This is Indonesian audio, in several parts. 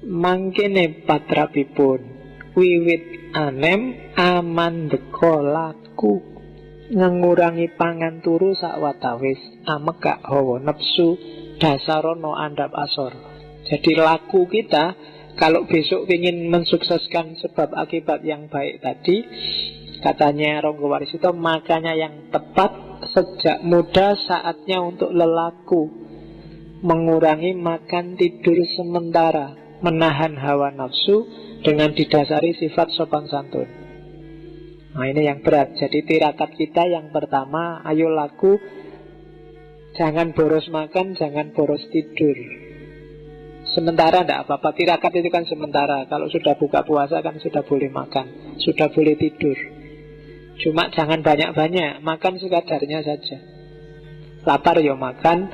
Mangkene patrapipun wiwit anem amandeka laku ngurangi pangan turu sakwatawis amekak hawa nafsu dasarono andap asor. Jadi laku kita kalau besok ingin mensukseskan sebab akibat yang baik tadi, katanya Ronggo Warsito, makanya yang tepat sejak muda saatnya untuk lelaku, mengurangi makan tidur sementara, menahan hawa nafsu dengan didasari sifat sopan santun. Nah ini yang berat. Jadi tirakat kita yang pertama, ayo laku, jangan boros makan, jangan boros tidur. Sementara tidak apa-apa, tirakat itu kan sementara. Kalau sudah buka puasa kan sudah boleh makan, sudah boleh tidur. Cuma jangan banyak-banyak, makan sekadarnya saja. Lapar ya makan,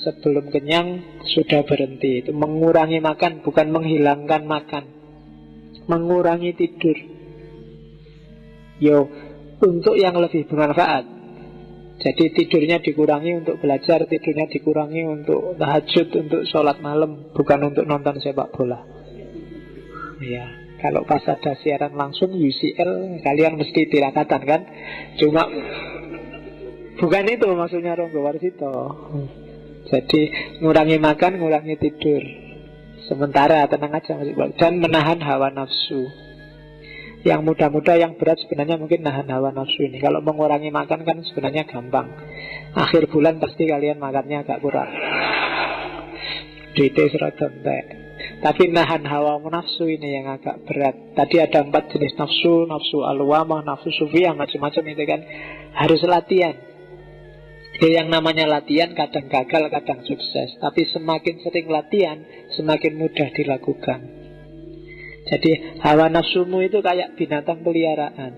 sebelum kenyang sudah berhenti. Itu mengurangi makan, bukan menghilangkan makan. Mengurangi tidur. Yo, untuk yang lebih bermanfaat. Jadi tidurnya dikurangi untuk belajar, tidurnya dikurangi untuk tahajud, untuk sholat malam, bukan untuk nonton sepak bola. Ya, kalau pas ada siaran langsung UCL, kalian mesti tirakatan kan? Cuma bukan itu maksudnya Ronggo Warsito. Jadi ngurangi makan, ngurangi tidur sementara, tenang aja masih baik. Dan menahan hawa nafsu. Yang muda-muda, yang berat sebenarnya mungkin nahan hawa nafsu ini. Kalau mengurangi makan kan sebenarnya gampang. Akhir bulan pasti kalian makannya agak kurang, duitnya serata entek. Tapi nahan hawa nafsu ini yang agak berat. Tadi ada 4 jenis nafsu, nafsu al-lawamah, nafsu sufiyah, macam-macam itu kan. Harus latihan. Yang namanya latihan kadang gagal, kadang sukses. Tapi semakin sering latihan, semakin mudah dilakukan. Jadi hawa nafsumu itu kayak binatang peliharaan.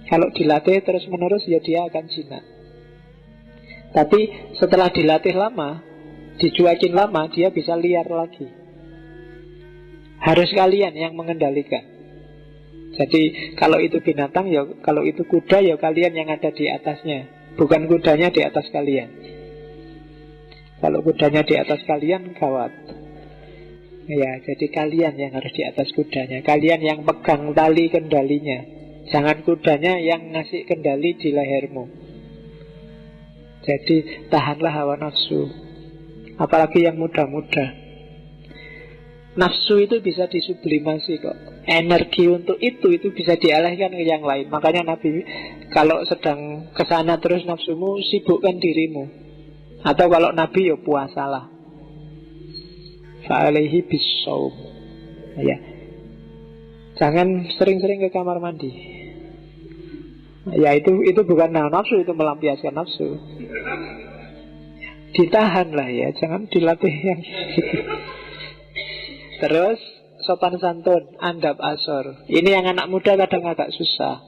Kalau dilatih terus menerus ya dia akan jinak. Tapi setelah dilatih lama, dicuekin lama, dia bisa liar lagi. Harus kalian yang mengendalikan. Jadi kalau itu binatang ya, kalau itu kuda ya kalian yang ada di atasnya, bukan kudanya di atas kalian. Kalau kudanya di atas kalian gawat. Ya, jadi kalian yang harus di atas kudanya. Kalian yang pegang tali kendalinya. Jangan kudanya yang ngasih kendali di lehermu. Jadi tahanlah hawa nafsu. Apalagi yang muda-muda. Nafsu itu bisa disublimasi kok. Energi untuk itu bisa dialihkan ke yang lain. Makanya Nabi kalau sedang kesana terus nafsumu, sibukkan dirimu. Atau kalau Nabi ya puasalah. Fa'alaihi bisawm. Ya. Jangan sering-sering ke kamar mandi. Ya itu bukan nafsu, itu melampiaskan nafsu. Ditahan lah ya, jangan dilatih yang gitu. Terus sopan santun, andap asor. Ini yang anak muda kadang agak susah.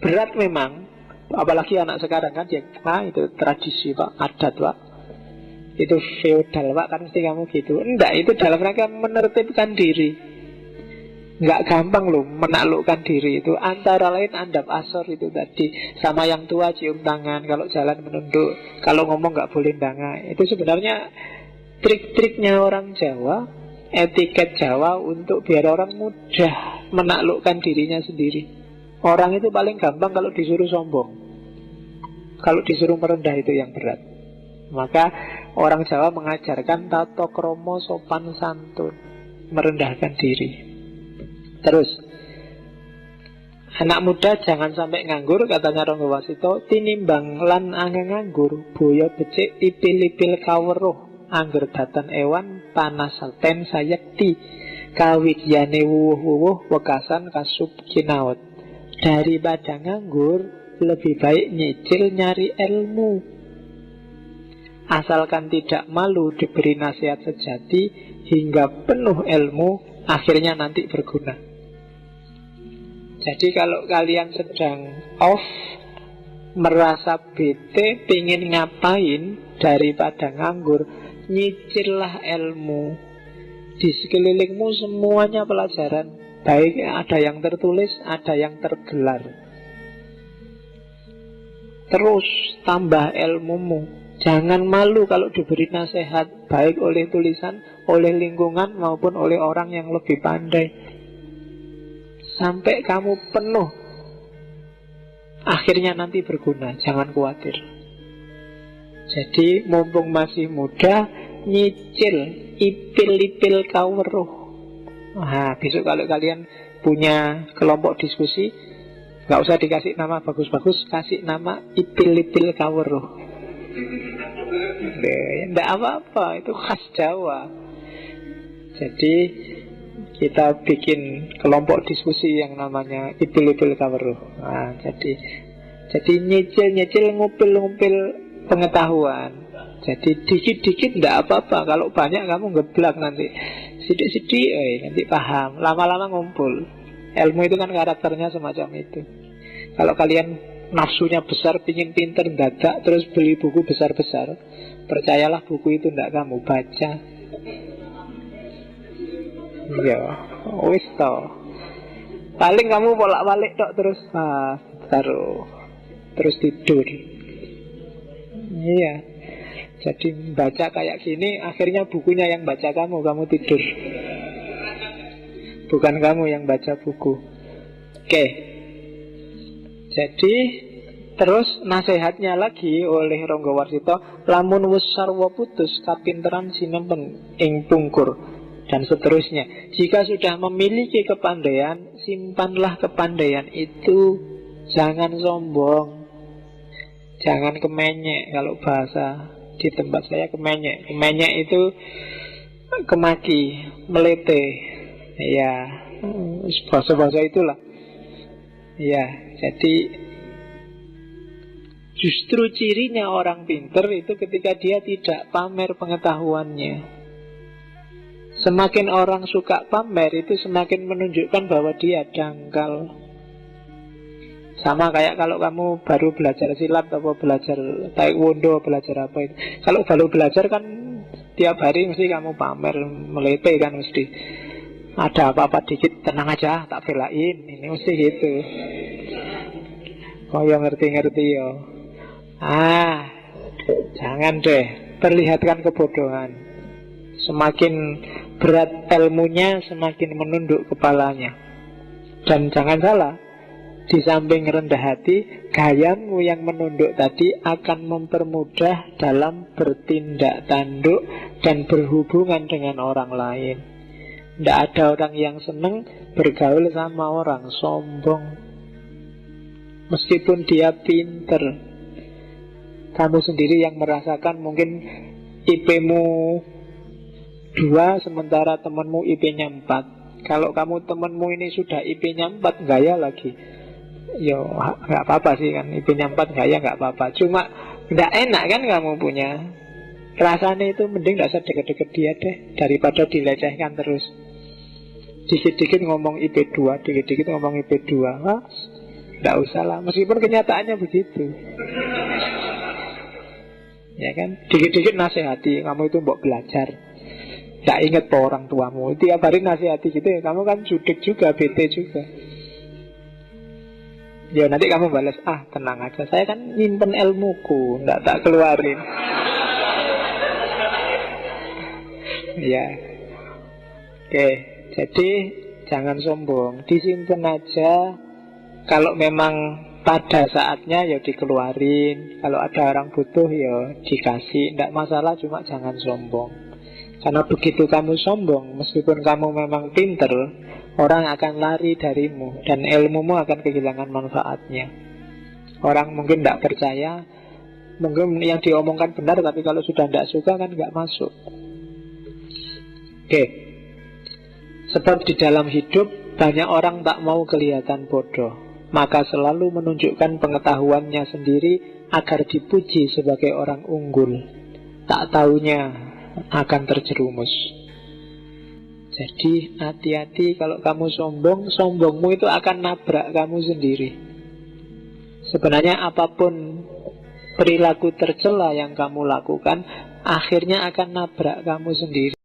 Berat memang, apalagi anak sekarang kan ya, itu tradisi Pak, adat Pak. Itu feodal Pak, kan mesti kamu gitu. Enggak, itu dalam rangka menertibkan diri. Enggak gampang loh menaklukkan diri itu. Antara lain andap asor itu tadi. Sama yang tua cium tangan, kalau jalan menunduk, kalau ngomong enggak boleh ndanga. Itu sebenarnya trik-triknya orang Jawa, etiket Jawa untuk biar orang mudah menaklukkan dirinya sendiri. Orang itu paling gampang kalau disuruh sombong. Kalau disuruh merendah itu yang berat. Maka orang Jawa mengajarkan tata krama sopan santun, merendahkan diri. Terus anak muda jangan sampai nganggur, katanya Ronggo Warsito. Tinimbang lan angin nganggur, boyo becik ipil-ipil kaweruh, angger datan ewan panas ten sayekti, kawidyane wuwuh-wuwuh wekasan kasub kinaut. Daripada nganggur, lebih baik nyicil nyari ilmu. Asalkan tidak malu diberi nasihat sejati, hingga penuh ilmu, akhirnya nanti berguna. Jadi kalau kalian sedang off, merasa bete, pingin ngapain daripada nganggur, nyicillah ilmu. Di sekelilingmu semuanya pelajaran. Baik ada yang tertulis, ada yang tergelar. Terus tambah ilmumu. Jangan malu kalau diberi nasihat, baik oleh tulisan, oleh lingkungan, maupun oleh orang yang lebih pandai. Sampai kamu penuh, akhirnya nanti berguna. Jangan khawatir. Jadi mumpung masih muda, nyicil, ipil-ipil kaweruh. Nah, besok kalau kalian punya kelompok diskusi, gak usah dikasih nama bagus-bagus, kasih nama ipil-ipil kaweruh. Tidak apa-apa, itu khas Jawa. Jadi kita bikin kelompok diskusi yang namanya ipil-ipil kaweruh. Nah, jadi nyicil-nyicil, ngupil-ngupil pengetahuan. Jadi dikit-dikit tidak apa-apa. Kalau banyak kamu geblak nanti. Sidik-sidik, nanti paham. Lama-lama ngumpul. Ilmu itu kan karakternya semacam itu. Kalau kalian nafsunya besar, pingin pinter, dadak, terus beli buku besar-besar, percayalah buku itu tidak kamu baca. Ya, wis to. Paling kamu bolak-balik tok terus taruh, terus tidur. Iya. Jadi baca kayak gini, akhirnya bukunya yang baca kamu tidur. Bukan kamu yang baca buku. Oke. Jadi terus nasihatnya lagi oleh Ronggo Warsito, lamun wis sarwa putus kapinteran sinempen ing pungkur, dan seterusnya. Jika sudah memiliki kepandaian, simpanlah kepandaian itu. Jangan sombong, jangan kemenyek. Kalau bahasa di tempat saya kemenyek. Kemenyek itu kemaki, melete. Ya, bahasa-bahasa itulah. Ya, jadi justru cirinya orang pinter itu ketika dia tidak pamer pengetahuannya. Semakin orang suka pamer, itu semakin menunjukkan bahwa dia dangkal. Sama kayak kalau kamu baru belajar silat atau belajar taekwondo, belajar apa itu. Kalau baru belajar kan tiap hari mesti kamu pamer, melete kan mesti. Ada apa-apa dikit, tenang aja, tak belain. Ini mesti gitu. Oh ya ngerti-ngerti ya. Jangan deh, perlihatkan kebodohan. Semakin berat ilmunya, semakin menunduk kepalanya. Dan jangan salah, di samping rendah hati, gayamu yang menunduk tadi akan mempermudah dalam bertindak tanduk dan berhubungan dengan orang lain. Tidak ada orang yang senang bergaul sama orang sombong, meskipun dia pinter. Kamu sendiri yang merasakan mungkin IP-mu 2 sementara temanmu IP-nya 4. Kalau kamu temanmu ini sudah IP-nya 4, gaya lagi. Yo, gak apa-apa sih kan, IP-nya 4 gaya gak apa-apa. Cuma gak enak kan kamu punya. Rasanya itu mending gak usah deket-deket dia deh, daripada dilecehkan terus. Dikit-dikit ngomong IP2, dikit-dikit ngomong IP2. Gak usah lah, meskipun kenyataannya begitu. Ya kan, dikit-dikit nasihati, kamu itu mbok belajar. Gak inget po orang tuamu, tiap hari nasihati gitu ya, kamu kan judik juga, bete juga. Ya nanti kamu balas, tenang aja, saya kan nyimpen ilmuku, nggak tak keluarin. Ya, oke. Jadi jangan sombong, disimpan aja. Kalau memang pada saatnya ya dikeluarin. Kalau ada orang butuh ya dikasih, tidak masalah, cuma jangan sombong. Karena begitu kamu sombong, meskipun kamu memang pinter, orang akan lari darimu dan ilmumu akan kehilangan manfaatnya. Orang mungkin tidak percaya, mungkin yang diomongkan benar, tapi kalau sudah tidak suka kan nggak masuk. Oke. Sebab di dalam hidup banyak orang tak mau kelihatan bodoh, maka selalu menunjukkan pengetahuannya sendiri agar dipuji sebagai orang unggul. Tak taunya akan terjerumus. Jadi hati-hati kalau kamu sombong, sombongmu itu akan nabrak kamu sendiri. Sebenarnya apapun perilaku tercela yang kamu lakukan, akhirnya akan nabrak kamu sendiri.